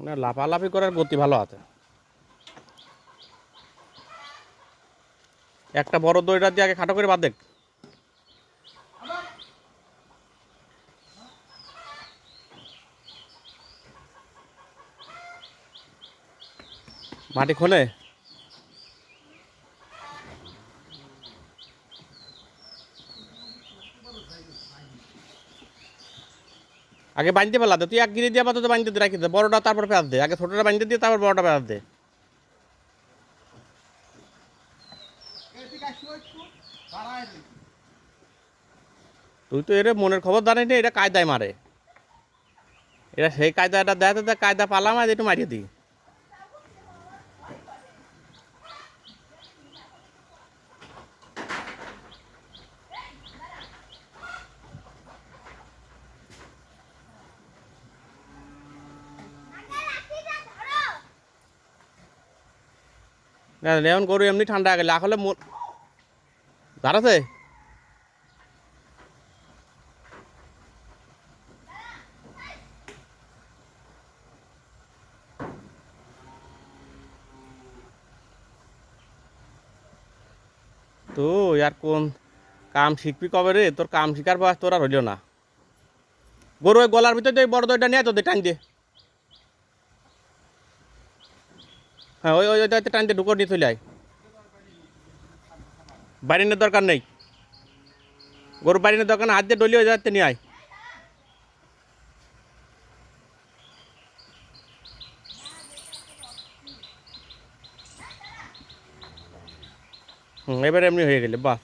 না লাফালাফি করার গতি ভালো আছে। একটা বড় দইটা দিয়ে আগে খাটো করে বাদ দেখ। মাটি খোলে আগে বাঁধতে পারলা তুই এক গিরি দিয়ে তো বাঁধতে রাখি দে, বড়টা তারপর পেঁয়াজ দে, আগে ছোটটা বাঁধতে দিয়ে তারপর বড়টা পেঁয়াজ দে। তুই তো এর মনের খবর জানিস না, এটা কায়দায় মারে, এটা সেই কায়দাটা দেখাতে কায়দা পালাম আর একটু মারিয়ে দিই। এখন গরু এমনি ঠান্ডা গেলে আসলে দাঁড়াছে তো আর কোন কাম শিখবি কবে রে, তোর কাম শিখার বয়স তোর আর হইল না। গরু ওই গলার ভিতরে যে বড় দইটা নিয়ে তোদের টান দিয়ে, হ্যাঁ ওই ওই ওইটাতে টান দিয়ে ঢুকো নিয়ে চলে আয়, বাইরের দরকার নেই, গরু বাইরের দরকার না, হাত দিয়ে ডলি ওই জায়গাতে নিয়ে আয়। এবার এমনি হয়ে গেলে বাস।